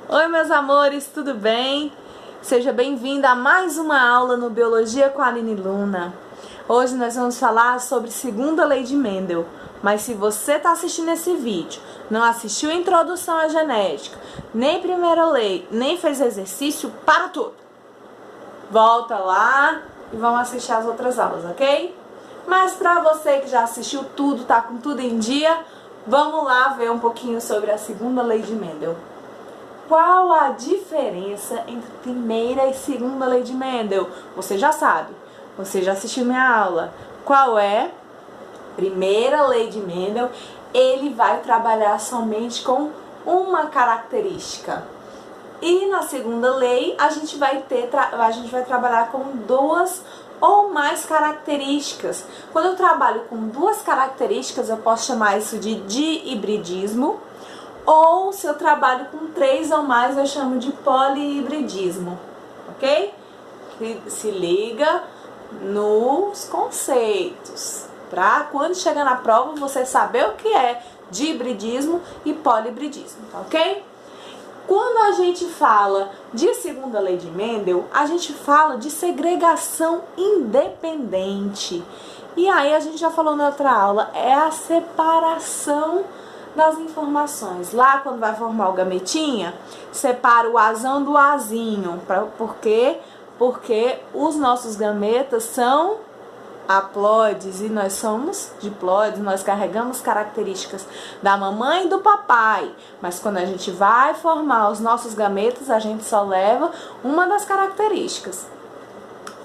Oi, meus amores, tudo bem? Seja bem-vinda a mais uma aula no Biologia com a Aline Luna. Hoje nós vamos falar sobre segunda lei de Mendel. Mas se você está assistindo esse vídeo, não assistiu a introdução à genética, nem primeira lei, nem fez exercício, para tudo. Volta lá e vamos assistir as outras aulas, ok? Mas para você que já assistiu tudo, tá com tudo em dia, vamos lá ver um pouquinho sobre a segunda lei de Mendel. Qual a diferença entre primeira e segunda lei de Mendel? Você já sabe, você já assistiu minha aula. Qual é? Primeira lei de Mendel, ele vai trabalhar somente com uma característica. E na segunda lei, a gente vai trabalhar com duas ou mais características. Quando eu trabalho com duas características, eu posso chamar isso de dihibridismo. Ou se eu trabalho com 3 ou mais, eu chamo de polihibridismo, ok? Se liga nos conceitos, para quando chegar na prova você saber o que é dihibridismo e polihibridismo, tá ok? Quando a gente fala de segunda lei de Mendel, a gente fala de segregação independente. E aí a gente já falou na outra aula, é a separação das informações. Lá quando vai formar o gametinha, separa o azão do azinho. Por quê? Porque os nossos gametas são haploides e nós somos diploides, nós carregamos características da mamãe e do papai. Mas quando a gente vai formar os nossos gametas, a gente só leva uma das características.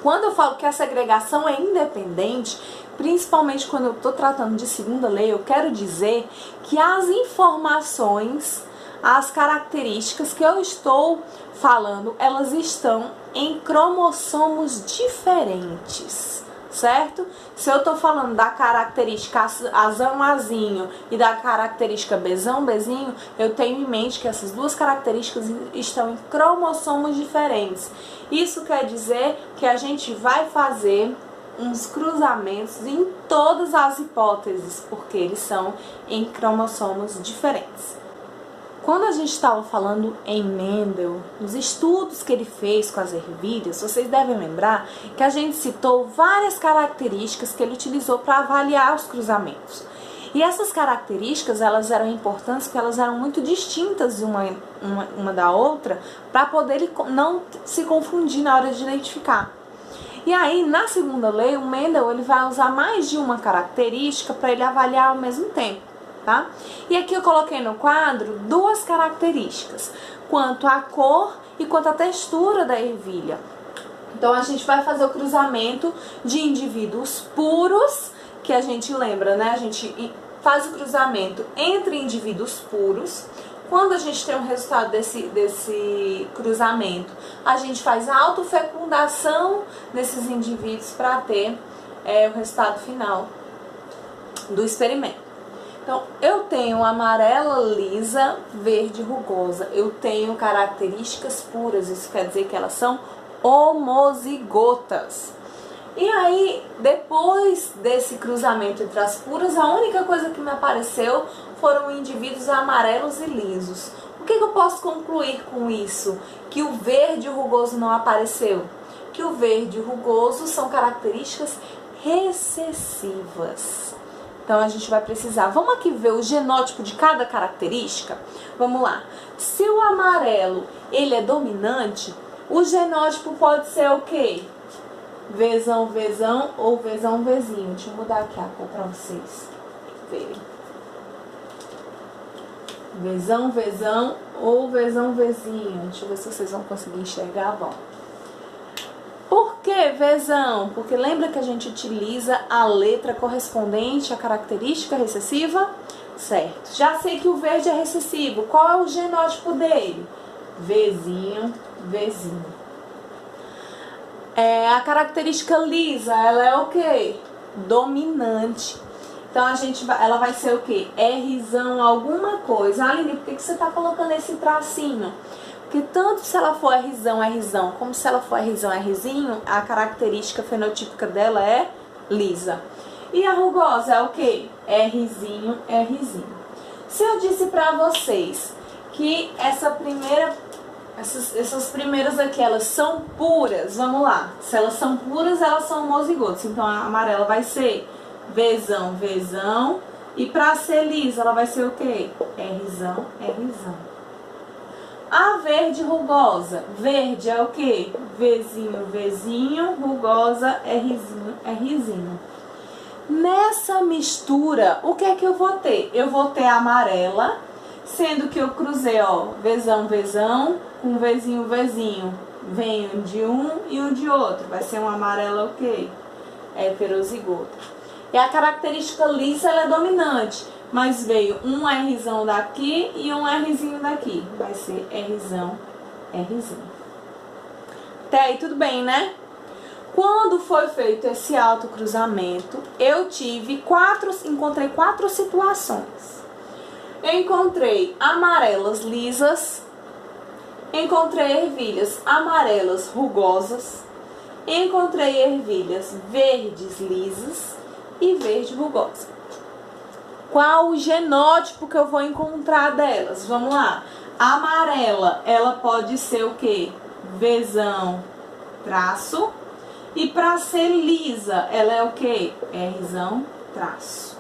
Quando eu falo que a segregação é independente, principalmente quando eu estou tratando de segunda lei, eu quero dizer que as informações, as características que eu estou falando, elas estão em cromossomos diferentes, certo? Se eu estou falando da característica azão-azinho e da característica bezão-bezinho, eu tenho em mente que essas duas características estão em cromossomos diferentes. Isso quer dizer que a gente vai fazer uns cruzamentos em todas as hipóteses, porque eles são em cromossomos diferentes. Quando a gente estava falando em Mendel, nos estudos que ele fez com as ervilhas, vocês devem lembrar que a gente citou várias características que ele utilizou para avaliar os cruzamentos. E essas características, elas eram importantes porque elas eram muito distintas uma da outra, para poder não se confundir na hora de identificar. E aí, na segunda lei, o Mendel ele vai usar mais de uma característica para ele avaliar ao mesmo tempo, tá? E aqui eu coloquei no quadro duas características, quanto a cor e quanto a textura da ervilha. Então, a gente vai fazer o cruzamento de indivíduos puros, que a gente lembra, né? A gente faz o cruzamento entre indivíduos puros. Quando a gente tem um resultado desse cruzamento, a gente faz a autofecundação desses indivíduos para ter o resultado final do experimento. Então, eu tenho amarela lisa, verde rugosa. Eu tenho características puras, isso quer dizer que elas são homozigotas. E aí, depois desse cruzamento entre as puras, a única coisa que me apareceu foram indivíduos amarelos e lisos. O que eu posso concluir com isso? Que o verde rugoso não apareceu. Que o verde rugoso são características recessivas. Então a gente vai precisar. Vamos aqui ver o genótipo de cada característica? Vamos lá. Se o amarelo ele é dominante, o genótipo pode ser o quê? Vzão, Vzão ou Vzão, Vzinho. Deixa eu mudar aqui a cor para vocês verem. Vzão, Vzão ou Vzão, Vzinho. Deixa eu ver se vocês vão conseguir enxergar. Bom. Por que Vzão? Porque lembra que a gente utiliza a letra correspondente à característica recessiva? Certo. Já sei que o verde é recessivo. Qual é o genótipo dele? Vzinho, Vzinho. A característica lisa, ela é o quê? Dominante. Então, ela vai ser o quê? Rzão alguma coisa. Aline, por que você está colocando esse tracinho? Porque tanto se ela for Rzão, Rzão, como se ela for Rzão, Rzinho, a característica fenotípica dela é lisa. E a rugosa é o quê? Rzinho, Rzinho. Se eu disse pra vocês que essa primeira Essas primeiras aqui, elas são puras, vamos lá. Se elas são puras, elas são homozigotas. Então a amarela vai ser Vzão, Vzão. E pra ser lisa, ela vai ser o quê? Rzão, Rzão. A verde rugosa. Verde é o quê? Vzinho, Vzinho. Rugosa, Rzinho, Rzinho. Nessa mistura, o que é que eu vou ter? Eu vou ter a amarela, sendo que eu cruzei, ó, Vzão, Vzão, com Vzinho, Vzinho. Vem um de um e um de outro. Vai ser uma amarela o quê? Heterozigota. E a característica lisa, ela é dominante, mas veio um Rzão daqui e um Rzinho daqui. Vai ser Rzão, Rzinho. Até aí tudo bem, né? Quando foi feito esse autocruzamento, eu encontrei quatro situações. Eu encontrei amarelas lisas, encontrei ervilhas amarelas rugosas, encontrei ervilhas verdes lisas e verde rugosa. Qual o genótipo que eu vou encontrar delas? Vamos lá. A amarela, ela pode ser o quê? Vzão, traço. E para ser lisa, ela é o quê? Rzão, traço.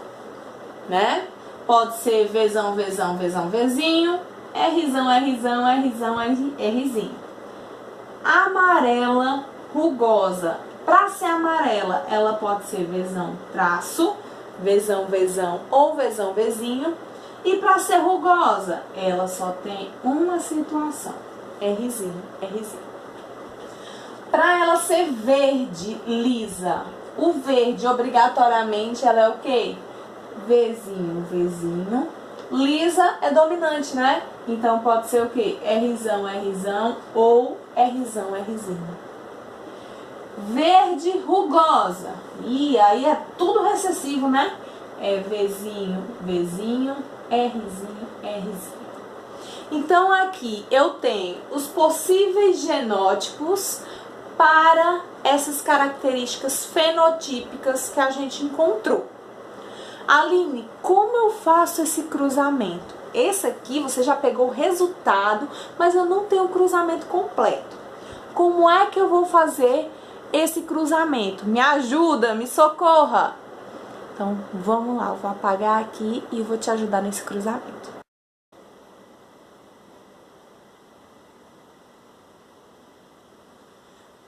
Né? Pode ser Vzão, Vzão, Vzão, Vzinho. Rzão, Rzão, Rzão, Rzinho. Amarela rugosa. Para ser amarela, ela pode ser Vzão, traço. Vzão, Vzão ou Vzão, Vzinho. E para ser rugosa, ela só tem uma situação. Rzinho, Rzinho. Para ela ser verde, lisa, o verde, obrigatoriamente, ela é o quê? Vzinho, Vzinho. Lisa é dominante, né? Então, pode ser o quê? Rzão, Rzão ou Rzão, Rzinho. Verde, rugosa. E aí é tudo recessivo, né? É Vzinho, Vzinho, Rzinho, Rzinho. Então, aqui eu tenho os possíveis genótipos para essas características fenotípicas que a gente encontrou. Aline, como eu faço esse cruzamento? Esse aqui você já pegou o resultado, mas eu não tenho o cruzamento completo. Como é que eu vou fazer esse cruzamento? Me ajuda, me socorra! Então, vamos lá, eu vou apagar aqui e vou te ajudar nesse cruzamento.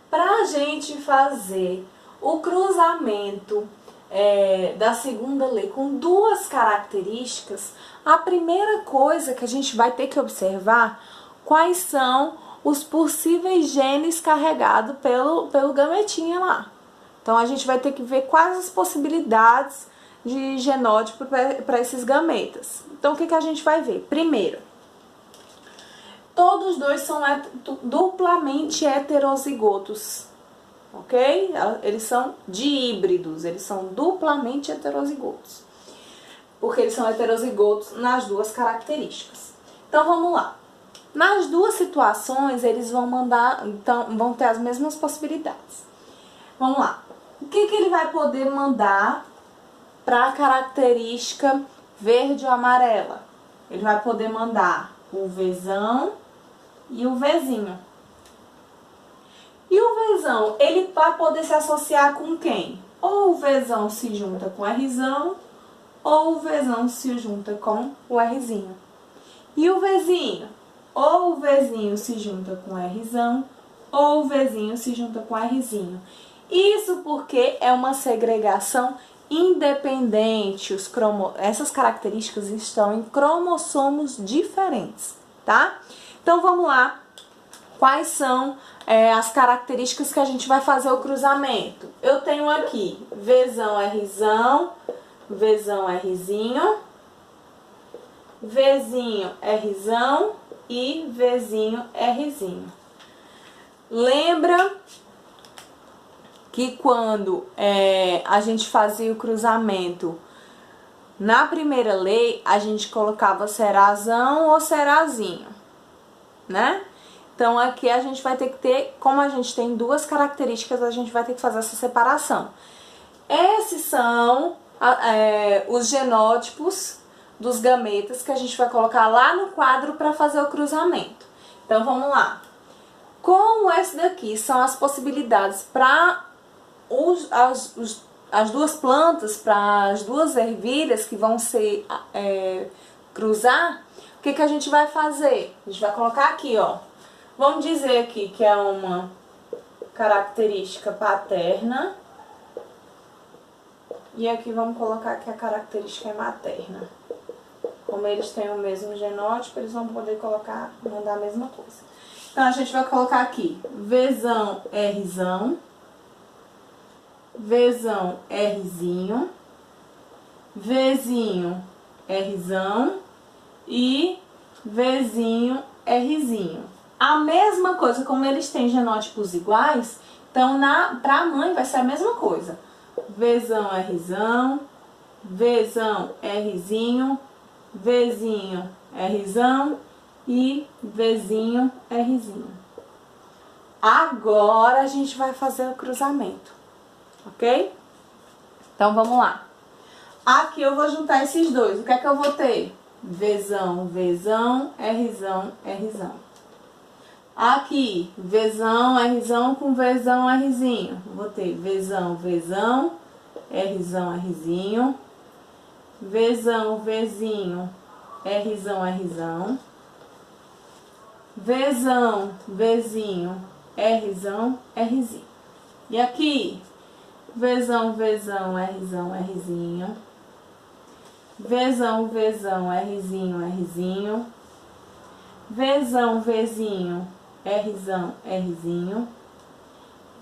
Para a gente fazer o cruzamento da segunda lei com duas características, a primeira coisa que a gente vai ter que observar quais são os possíveis genes carregados pelo gametinha lá. Então, a gente vai ter que ver quais as possibilidades de genótipo para esses gametas. Então, o que a gente vai ver? Primeiro, todos dois são duplamente heterozigotos, ok? Eles são díbridos, eles são duplamente heterozigotos, porque eles são heterozigotos nas duas características. Então, vamos lá. Nas duas situações, eles vão ter as mesmas possibilidades. Vamos lá. O que ele vai poder mandar para a característica verde ou amarela? Ele vai poder mandar o Vzão e o Vzinho. E o Vzão, ele vai poder se associar com quem? Ou o Vzão se junta com o Rzão, ou o Vzão se junta com o Rzinho. E o Vzinho? Ou o Vzinho se junta com o Rzão, ou o Vzinho se junta com o Rzinho. Isso porque é uma segregação independente. Essas características estão em cromossomos diferentes, tá? Então, vamos lá. Quais são as características que a gente vai fazer o cruzamento? Eu tenho aqui Vzão, Rzão, Vzão, Rzinho, Vzinho, Rzão e Vzinho, Rzinho. Lembra que quando a gente fazia o cruzamento na primeira lei, a gente colocava Cerazão ou Cerazinho, né? Então, aqui a gente vai ter que ter, como a gente tem duas características, a gente vai ter que fazer essa separação. Esses são os genótipos dos gametas que a gente vai colocar lá no quadro para fazer o cruzamento. Então vamos lá. Como esse daqui são as possibilidades para as duas plantas, para as duas ervilhas que vão se cruzar, o que a gente vai fazer? A gente vai colocar aqui, ó. Vamos dizer aqui que é uma característica paterna. E aqui vamos colocar que a característica é materna. Como eles têm o mesmo genótipo, eles vão poder mandar a mesma coisa. Então, a gente vai colocar aqui Vzão, Rzão, Vzão, Rzinho, Vzinho, Rzão e Vzinho, Rzinho. A mesma coisa, como eles têm genótipos iguais, então para a mãe vai ser a mesma coisa. Vzão, Rzão, Vzão, Rzinho, Vzinho, Rzão e Vzinho, Rzinho. Agora a gente vai fazer o cruzamento, ok? Então vamos lá. Aqui eu vou juntar esses dois. O que é que eu vou ter? Vzão, Vzão, Rzão, Rzão. Aqui, Vzão, Rzão com Vzão, Rzinho. Vou ter Vzão, Vzão, Rzão, Rzinho. Vzão, Vzinho, Rzão, Rzão. Vzão, Vzinho, Rzão, Rzinho. E aqui, Vzão, Vzão, Rzão, Rzinho. Vzão, Vzão, Rzinho, Rzinho. Vzão, Vzinho, Rzão, Rzinho.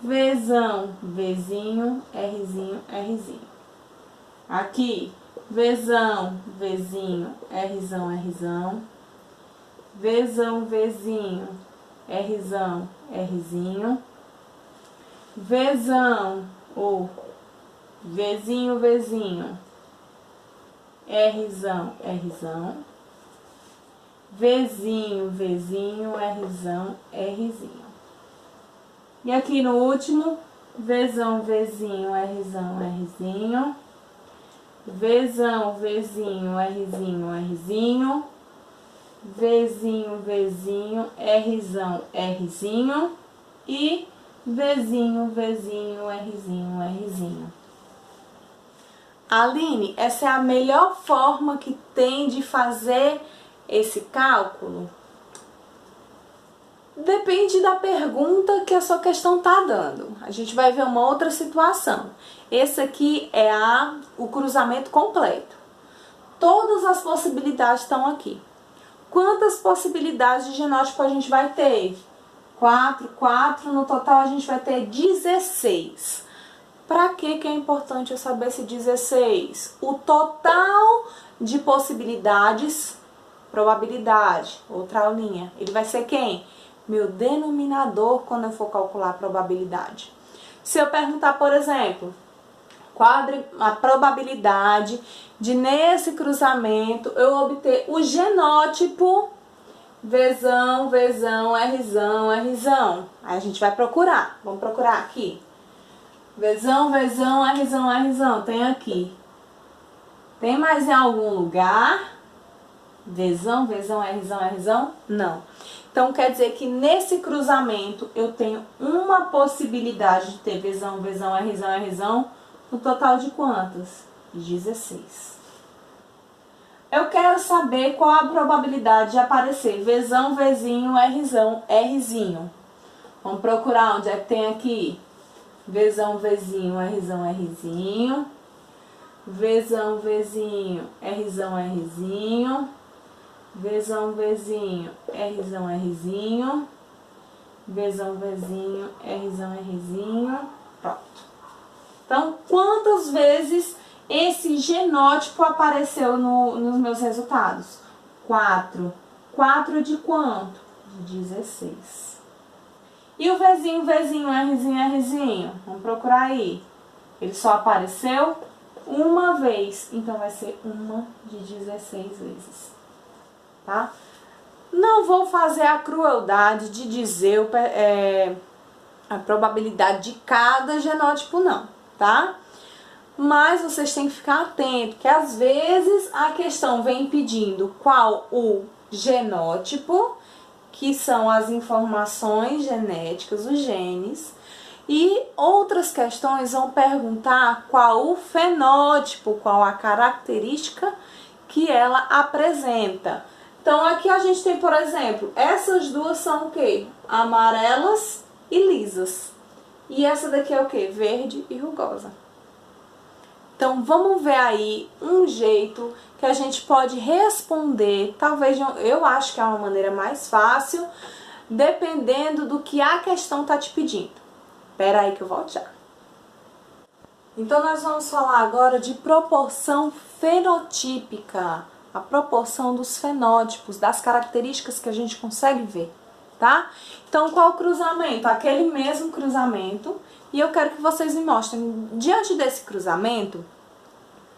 Vzão, Vzinho, Rzinho, Rzinho. Aqui, Vzão, Vzinho, Rzão, Rzão. Vzão, Vzinho, Rzão, Rzinho. Vzão, Vzinho, Vzinho, Rzão, Rzão. Vzinho, Vzinho, Rzão, Rzinho. E aqui no último, Vzão, Vzinho, Rzão, Rzinho. Vzão, Vzinho, Rzinho, Rzinho. Vzinho, Vzinho, Rzão, Rzinho. E Vzinho, Vzinho, Rzinho, Rzinho. Aline, essa é a melhor forma que tem de fazer esse cálculo? Depende da pergunta que a sua questão está dando. A gente vai ver uma outra situação. Esse aqui é o cruzamento completo. Todas as possibilidades estão aqui. Quantas possibilidades de genótipo a gente vai ter? 4. No total a gente vai ter 16. Para que é importante eu saber esse 16? O total de possibilidades, probabilidade, outra aulinha, ele vai ser quem? Meu denominador quando eu for calcular a probabilidade. Se eu perguntar, por exemplo, qual a probabilidade de nesse cruzamento eu obter o genótipo Vzão, Vzão, Rzão, Rzão. Aí a gente vai procurar. Vamos procurar aqui. Vzão, Vzão, Rzão, Rzão. Tem aqui. Tem mais em algum lugar? Vzão, Vzão, Rzão, Rzão? Não. Então quer dizer que nesse cruzamento eu tenho uma possibilidade de ter Vzão, Vzão, Rzão, Rzão. No total de quantas? 16. Eu quero saber qual a probabilidade de aparecer Vzão, Vzinho, Rzão, Rzinho. Vamos procurar onde é que tem aqui. Vzão, Vzinho, Rzão, Rzinho. Vzão, Vzinho, Rzão, Rzinho. Vzão, Vzinho, Rzão, Rzinho. Vzão, Vzinho, Rzão, Rzinho. Pronto. Então, quantas vezes esse genótipo apareceu nos meus resultados? 4. 4 de quanto? De 16. E o Vzinho, Vzinho, Rzinho, Rzinho? Vamos procurar aí. Ele só apareceu uma vez. Então, vai ser uma de 16 vezes. Tá? Não vou fazer a crueldade de dizer a probabilidade de cada genótipo, não. Tá? Mas vocês têm que ficar atentos, que às vezes a questão vem pedindo qual o genótipo que são as informações genéticas, os genes. E outras questões vão perguntar qual o fenótipo, qual a característica que ela apresenta. Então aqui a gente tem, por exemplo, essas duas são o quê? Amarelas e lisas. E essa daqui é o quê? Verde e rugosa. Então vamos ver aí um jeito que a gente pode responder, talvez eu acho que é uma maneira mais fácil, dependendo do que a questão está te pedindo. Espera aí que eu volto já. Então nós vamos falar agora de proporção fenotípica, a proporção dos fenótipos, das características que a gente consegue ver, tá? Então qual o cruzamento? Aquele mesmo cruzamento, e eu quero que vocês me mostrem, diante desse cruzamento,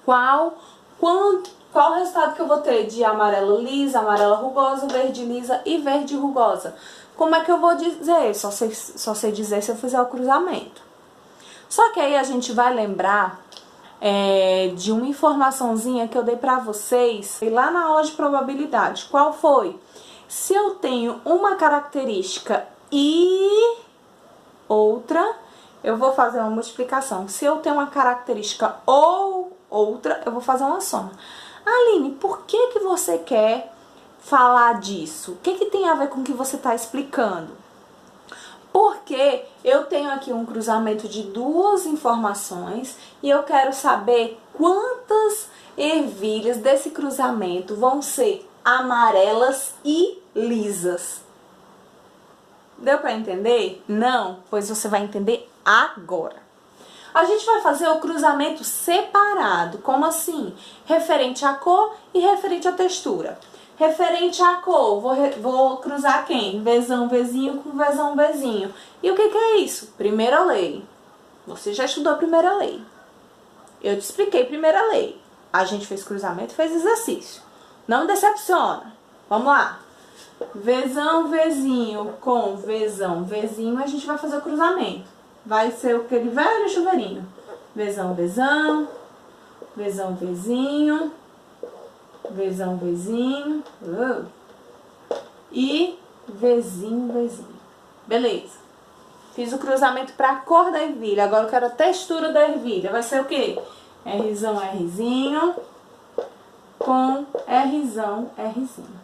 qual o resultado que eu vou ter de amarelo lisa, amarela rugosa, verde lisa e verde rugosa. Como é que eu vou dizer? Só sei dizer se eu fizer o cruzamento. Só que aí a gente vai lembrar de uma informaçãozinha que eu dei pra vocês lá na aula de probabilidade. Qual foi? Se eu tenho uma característica e outra, eu vou fazer uma multiplicação. Se eu tenho uma característica ou outra, eu vou fazer uma soma. Aline, por que você quer falar disso? O que tem a ver com o que você está explicando? Porque eu tenho aqui um cruzamento de duas informações e eu quero saber quantas ervilhas desse cruzamento vão ser amarelas e lisas. Deu para entender? Não? Pois você vai entender agora. A gente vai fazer o cruzamento separado. Como assim? Referente à cor e referente à textura. Referente à cor, vou cruzar quem? Vzão, Vzinho com Vzão, Vzinho. E o que é isso? Primeira lei. Você já estudou a primeira lei. Eu te expliquei a primeira lei. A gente fez cruzamento e fez exercício. Não decepciona. Vamos lá. Vzão, Vzinho com Vzão, Vzinho, a gente vai fazer o cruzamento. Vai ser aquele velho chuveirinho. Vzão, Vzão, Vzão, Vzinho, Vzão, Vzinho, e Vzinho, Vzinho. Beleza. Fiz o cruzamento para a cor da ervilha. Agora eu quero a textura da ervilha. Vai ser o quê? Rzão, Rzinho com Rzão, Rzinho.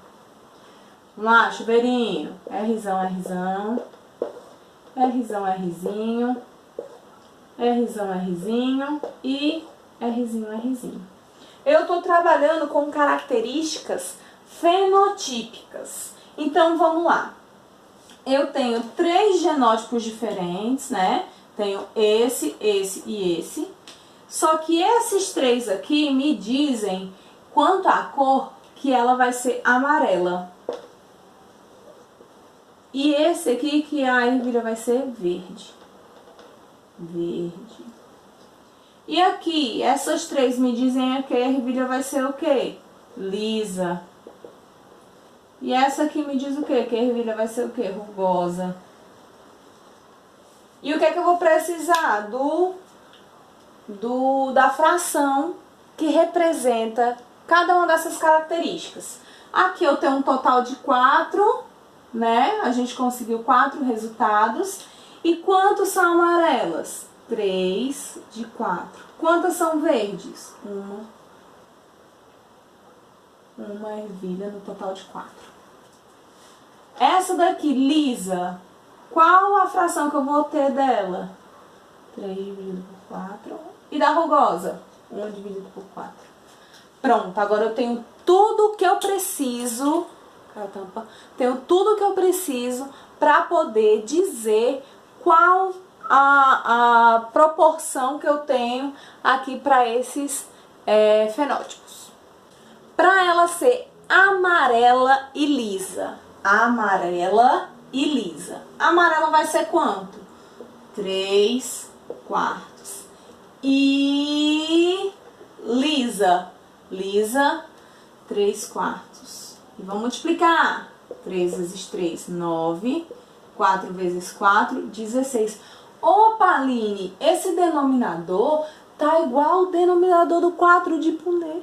Vamos lá, chuveirinho. Rzão, Rzão. Rzão, Rzinho. Rzão, Rzinho. E Rzinho, Rzinho. Eu estou trabalhando com características fenotípicas. Então, vamos lá. Eu tenho 3 genótipos diferentes, né? Tenho esse e esse. Só que esses 3 aqui me dizem quanto à cor que ela vai ser amarela. E esse aqui que a ervilha vai ser verde. Verde. E aqui, essas 3 me dizem que a ervilha vai ser o quê? Lisa. E essa aqui me diz o quê? Que a ervilha vai ser o quê? Rugosa. E o que é que eu vou precisar? Da fração que representa cada uma dessas características. Aqui eu tenho um total de 4, né? A gente conseguiu 4 resultados. E quantos são amarelas? 3 de 4. Quantas são verdes? Uma ervilha no total de 4. Essa daqui, lisa, qual a fração que eu vou ter dela? 3 dividido por 4. E da rugosa? 1 dividido por 4. Pronto, agora eu tenho tudo que eu preciso. Tenho tudo que eu preciso para poder dizer qual a proporção que eu tenho aqui para esses fenótipos. Para ela ser amarela e lisa. Amarela e lisa. Amarela vai ser quanto? 3 quartos. E lisa. Lisa, 3 quartos. E vamos multiplicar. 3 vezes 3, 9. 4 vezes 4, 16. Opa, Aline, esse denominador tá igual ao denominador do 4 de Punnett.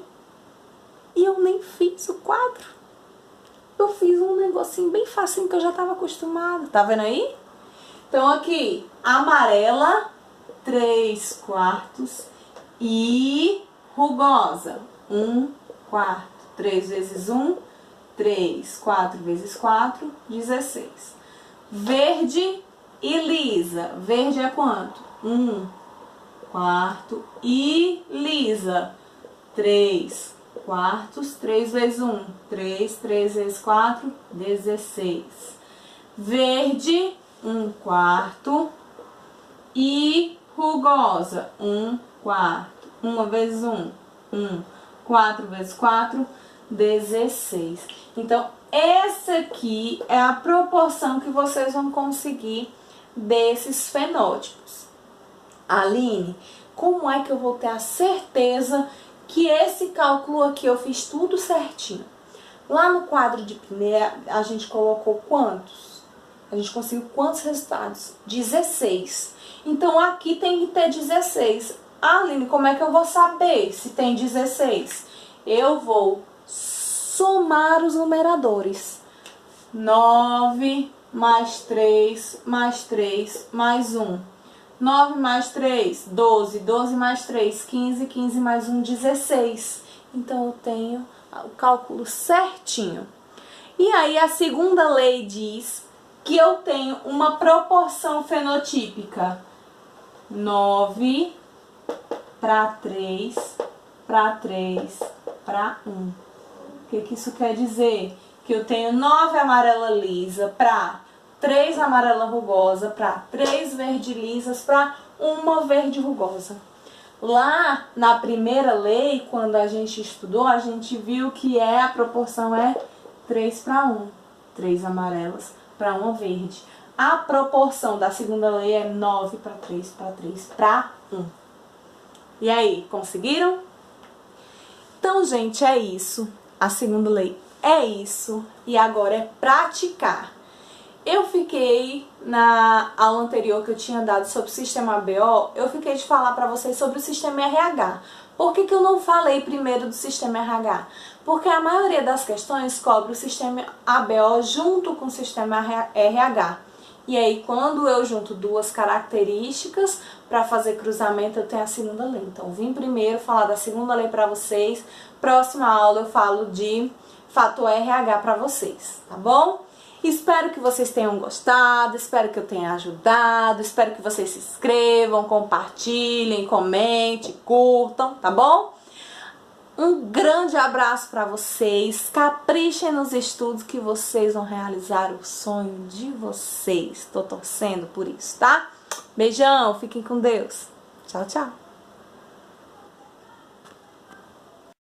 E eu nem fiz o 4. eu fiz um negocinho bem facinho que eu já estava acostumada. Tá vendo aí? Então aqui, amarela, 3/4 e rugosa, 1/4. 3 vezes 1, 3. 4 vezes 4, 16. Verde e lisa. Verde é quanto? 1/4 e lisa, 3/4. 3 vezes 1, 3. 3 vezes 4, 16. Verde, 1/4 e rugosa, 1/4. 1 vezes 1, 1. 4 vezes 4, 16. Então, essa aqui é a proporção que vocês vão conseguir desses fenótipos. Aline, como é que eu vou ter a certeza que esse cálculo aqui eu fiz tudo certinho? Lá no quadro de primeira, a gente colocou quantos? A gente conseguiu quantos resultados? 16. Então, aqui tem que ter 16. Aline, como é que eu vou saber se tem 16? Eu vou somar os numeradores. 9 mais 3 mais 3 mais 1. 9 mais 3, 12. 12 mais 3, 15. 15 mais 1, 16. Então, eu tenho o cálculo certinho. E aí, a segunda lei diz que eu tenho uma proporção fenotípica. 9 para 3, para 3, para 1. O que isso quer dizer? Que eu tenho 9 amarela lisa para 3 amarela rugosa, para 3 verde lisas, para 1 verde rugosa. Lá na primeira lei, quando a gente estudou, a gente viu que a proporção é 3 para 1. 3 amarelas para 1 verde. A proporção da segunda lei é 9 para 3 para 3 para 1. E aí, conseguiram? Então, gente, é isso. A segunda lei é isso. E agora é praticar. Eu fiquei, na aula anterior que eu tinha dado sobre o sistema ABO, eu fiquei de falar para vocês sobre o sistema RH. Por que eu não falei primeiro do sistema RH? Porque a maioria das questões cobre o sistema ABO junto com o sistema RH. E aí, quando eu junto duas características para fazer cruzamento, eu tenho a segunda lei. Então, vim primeiro falar da segunda lei para vocês. Próxima aula eu falo de fator RH para vocês, tá bom? Espero que vocês tenham gostado, espero que eu tenha ajudado, espero que vocês se inscrevam, compartilhem, comentem, curtam, tá bom? Um grande abraço para vocês, caprichem nos estudos que vocês vão realizar o sonho de vocês. Tô torcendo por isso, tá? Beijão, fiquem com Deus. Tchau, tchau.